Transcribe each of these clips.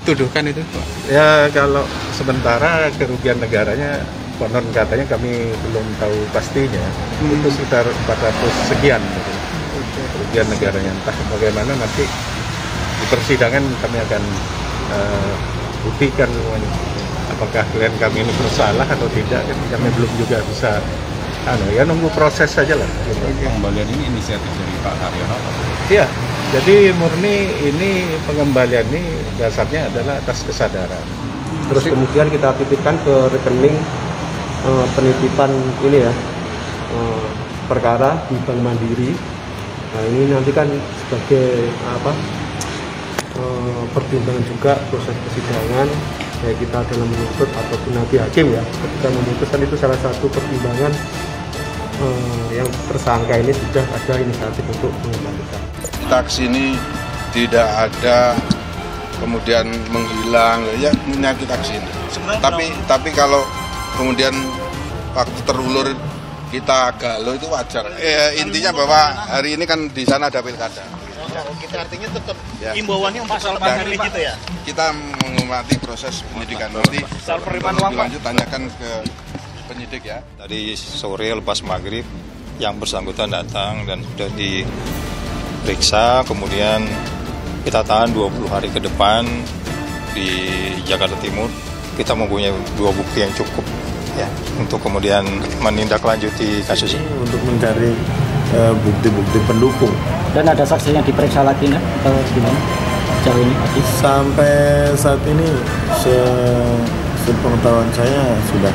tuduhkan itu, Pak? Ya kalau sementara kerugian negaranya konon katanya kami belum tahu pastinya, itu sekitar 400 sekian gitu. Kerugian negaranya, entah bagaimana nanti di persidangan kami akan buktikan semuanya. Apakah klien kami ini bersalah atau tidak, kami belum juga bisa ya nunggu proses saja lah gitu. Pengembalian ini inisiatif dari Pak Haryono? Iya, jadi murni ini pengembalian ini dasarnya adalah atas kesadaran. Terus kemudian kita titipkan ke rekening penitipan ini ya, perkara di Bank Mandiri. Nah ini nanti kan sebagai pertimbangan juga proses persidangan, kayak kita dalam menuntut ataupun nanti hakim ya ketika memutuskan, itu salah satu pertimbangan yang tersangka ini sudah ada inisiatif untuk mengembalikan. Taksi ini tidak ada kemudian menghilang, ya menyakiti taksi ini. Tapi kalau kemudian waktu terulur kita galau itu wajar. Intinya bahwa hari ini kan di sana ada pilkada. Kita artinya tetap ya. Imbauannya untuk soal memilih gitu ya. Kita menghormati proses penyidikan. Nanti soal penerimaan uang lanjut tanyakan ke penyidik ya. Tadi sore lepas maghrib yang bersangkutan datang dan sudah diperiksa, kemudian kita tahan 20 hari ke depan di Jakarta Timur. Kita mempunyai 2 bukti yang cukup ya untuk kemudian menindaklanjuti kasus ini. Untuk mencari bukti-bukti pendukung. Dan ada saksi yang diperiksa lagi nih, atau gimana sejauh ini? Sampai saat ini sepengetahuan saya sudah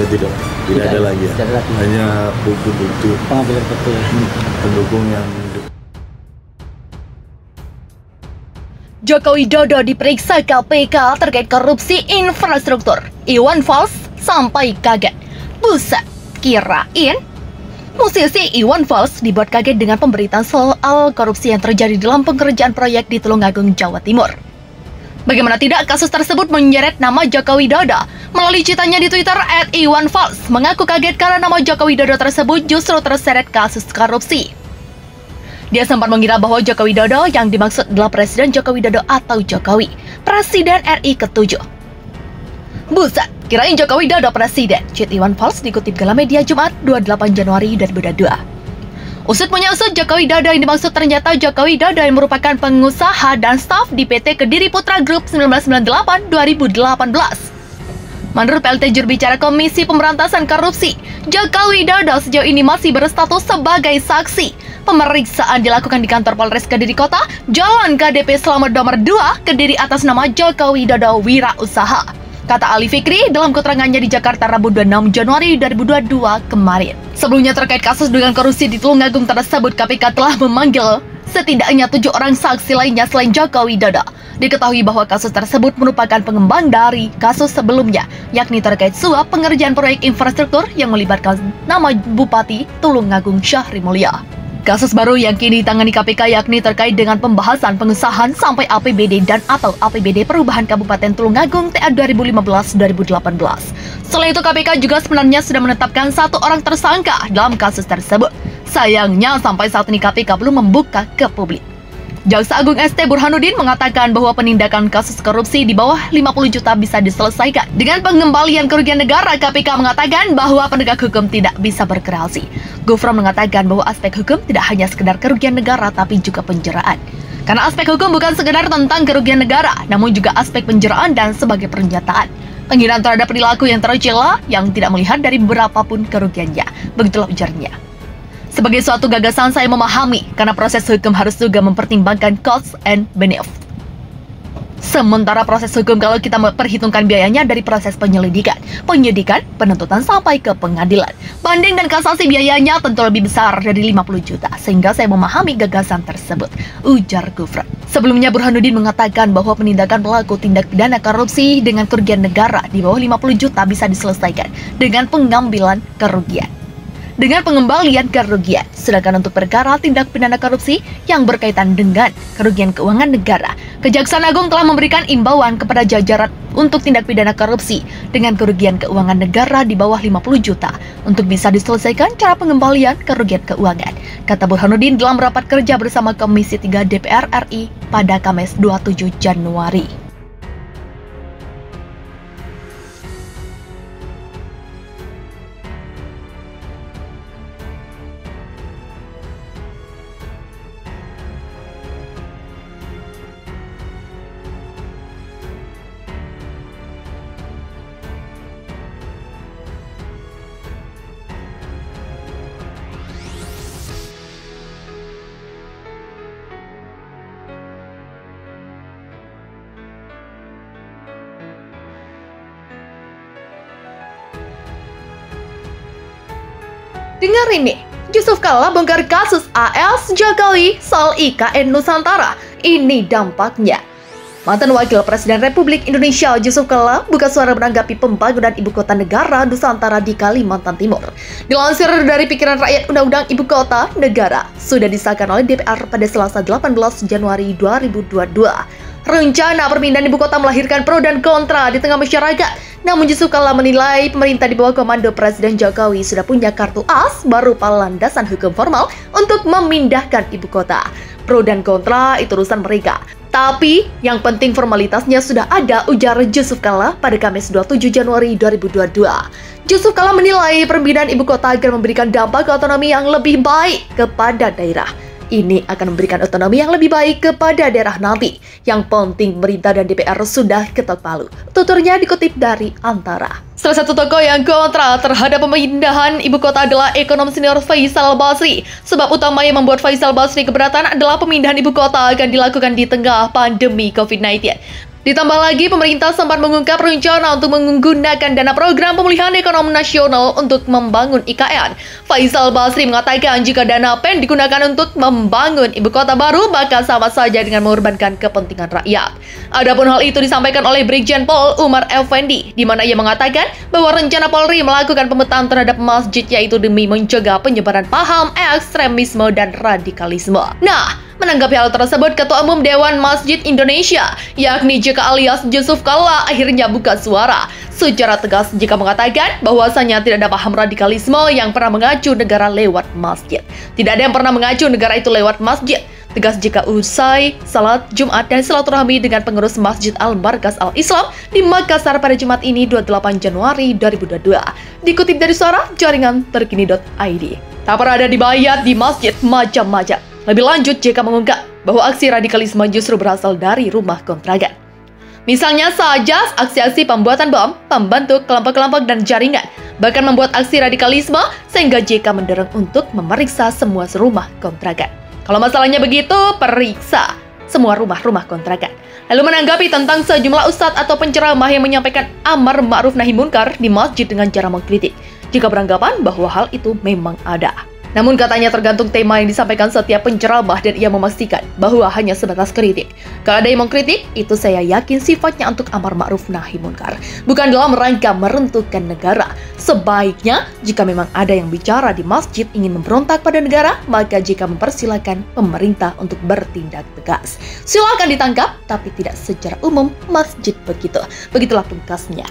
tidak ada lagi ya. Hanya bukti-bukti pengambilan bukti pendukung yang Joko Widodo diperiksa KPK terkait korupsi infrastruktur. Iwan Fals sampai kaget. Buset, kirain musisi Iwan Fals dibuat kaget dengan pemberitaan soal korupsi yang terjadi dalam pengerjaan proyek di Tulungagung, Jawa Timur. Bagaimana tidak, kasus tersebut menyeret nama Joko Widodo. Melalui cuitannya di Twitter, @Iwan Fals mengaku kaget karena nama Joko Widodo tersebut justru terseret kasus korupsi. Dia sempat mengira bahwa Joko Widodo yang dimaksud adalah Presiden Joko Widodo atau Jokowi, Presiden RI ke-7. Buset, kirain Joko Widodo presiden. Tweet Iwan Fals dikutip Galamedia Jumat 28 Januari 2022. Usut punya usut, Joko Widodo yang dimaksud ternyata Joko Widodo yang merupakan pengusaha dan staf di PT Kediri Putra Group 1998-2018. Menurut PLT jurubicara Komisi Pemberantasan Korupsi, Joko Widodo sejauh ini masih berstatus sebagai saksi. Pemeriksaan dilakukan di kantor Polres Kediri Kota, Jalan KDP Slamet nomor 2, Kediri atas nama Joko Widodo Wirausaha. Kata Ali Fikri dalam keterangannya di Jakarta Rabu 26 Januari 2022 kemarin. Sebelumnya terkait kasus dugaan korupsi di Tulungagung tersebut, KPK telah memanggil setidaknya 7 orang saksi lainnya selain Joko Widodo. Diketahui bahwa kasus tersebut merupakan pengembang dari kasus sebelumnya, yakni terkait suap pengerjaan proyek infrastruktur yang melibatkan nama Bupati Tulungagung Syahri Mulya. Kasus baru yang kini ditangani KPK yakni terkait dengan pembahasan pengesahan sampai APBD dan atau APBD Perubahan Kabupaten Tulungagung TA 2015-2018. Selain itu, KPK juga sebenarnya sudah menetapkan 1 orang tersangka dalam kasus tersebut. Sayangnya sampai saat ini KPK belum membuka ke publik. Jaksa Agung ST Burhanuddin mengatakan bahwa penindakan kasus korupsi di bawah 50 juta bisa diselesaikan dengan pengembalian kerugian negara. KPK mengatakan bahwa penegak hukum tidak bisa berkreasi. Gufron mengatakan bahwa aspek hukum tidak hanya sekedar kerugian negara tapi juga penjaraan. Karena aspek hukum bukan sekedar tentang kerugian negara, namun juga aspek penjaraan dan sebagai pernyataan penghinaan terhadap perilaku yang tercela yang tidak melihat dari berapapun kerugiannya. Begitulah ujarnya. Sebagai suatu gagasan saya memahami, karena proses hukum harus juga mempertimbangkan cost and benefit. Sementara proses hukum kalau kita memperhitungkan biayanya dari proses penyelidikan, penyidikan, penuntutan sampai ke pengadilan. Banding dan kasasi biayanya tentu lebih besar dari 50 juta, sehingga saya memahami gagasan tersebut, ujar Gufron. Sebelumnya Burhanuddin mengatakan bahwa penindakan pelaku tindak pidana korupsi dengan kerugian negara di bawah 50 juta bisa diselesaikan dengan pengambilan kerugian. dengan pengembalian kerugian. Sedangkan untuk perkara tindak pidana korupsi yang berkaitan dengan kerugian keuangan negara, Kejaksaan Agung telah memberikan imbauan kepada jajaran untuk tindak pidana korupsi dengan kerugian keuangan negara di bawah 50 juta untuk bisa diselesaikan cara pengembalian kerugian keuangan, kata Burhanuddin dalam rapat kerja bersama Komisi 3 DPR RI pada Kamis 27 Januari. Dengar ini, Yusuf Kalla bongkar kasus AS Jokowi soal IKN Nusantara. Ini dampaknya. Mantan Wakil Presiden Republik Indonesia Yusuf Kalla buka suara menanggapi pembangunan Ibu Kota Negara Nusantara di Kalimantan Timur. Dilansir dari Pikiran Rakyat, Undang-Undang Ibu Kota Negara sudah disahkan oleh DPR pada Selasa 18 Januari 2022. Rencana perpindahan ibu kota melahirkan pro dan kontra di tengah masyarakat. Namun Yusuf Kalla menilai pemerintah di bawah komando Presiden Jokowi sudah punya kartu as berupa landasan hukum formal untuk memindahkan ibu kota. Pro dan kontra itu urusan mereka. Tapi yang penting formalitasnya sudah ada, ujar Yusuf Kalla pada Kamis 27 Januari 2022. Yusuf Kalla menilai perpindahan ibu kota akan memberikan dampak otonomi yang lebih baik kepada daerah. Ini akan memberikan otonomi yang lebih baik kepada daerah nanti. Yang penting pemerintah dan DPR sudah ketok palu. Tuturnya dikutip dari Antara. Salah satu tokoh yang kontra terhadap pemindahan ibu kota adalah ekonom senior Faisal Basri. Sebab utama yang membuat Faisal Basri keberatan adalah pemindahan ibu kota akan dilakukan di tengah pandemi COVID-19. Ditambah lagi, pemerintah sempat mengungkap rencana untuk menggunakan dana program pemulihan ekonomi nasional untuk membangun IKN. Faisal Basri mengatakan jika dana PEN digunakan untuk membangun ibu kota baru, maka sama saja dengan mengorbankan kepentingan rakyat. Adapun hal itu disampaikan oleh Brigjen Pol Umar Effendi, di mana ia mengatakan bahwa rencana Polri melakukan pemetaan terhadap masjid yaitu demi mencegah penyebaran paham ekstremisme dan radikalisme. Nah, menanggapi hal tersebut, Ketua Umum Dewan Masjid Indonesia, yakni JK alias Yusuf Kalla, akhirnya buka suara secara tegas jika mengatakan bahwasanya tidak ada paham radikalisme yang pernah mengacu negara lewat masjid. Tidak ada yang pernah mengacu negara itu lewat masjid. Tegas jika usai salat Jumat dan silaturahmi dengan pengurus Masjid Al-Markaz Al-Islam di Makassar pada Jumat ini 28 Januari 2022. Dikutip dari suara jaringan terkini.id. Tak pernah ada dibayat di masjid macam-macam. Lebih lanjut, JK mengungkap bahwa aksi radikalisme justru berasal dari rumah kontrakan. Misalnya saja aksi-aksi pembuatan bom, pembentuk kelompok-kelompok dan jaringan, bahkan membuat aksi radikalisme sehingga JK mendorong untuk memeriksa semua rumah kontrakan. Kalau masalahnya begitu, periksa semua rumah-rumah kontrakan. Lalu menanggapi tentang sejumlah ustadz atau penceramah yang menyampaikan amar ma'ruf nahi munkar di masjid dengan cara mengkritik, jika beranggapan bahwa hal itu memang ada. Namun katanya tergantung tema yang disampaikan setiap penceramah dan ia memastikan bahwa hanya sebatas kritik. Kalau ada yang mengkritik, itu saya yakin sifatnya untuk amar ma'ruf nahi munkar, bukan dalam rangka meruntuhkan negara. Sebaiknya, jika memang ada yang bicara di masjid ingin memberontak pada negara, maka jika mempersilahkan pemerintah untuk bertindak tegas. Silakan ditangkap, tapi tidak secara umum masjid begitu. Begitulah pungkasnya.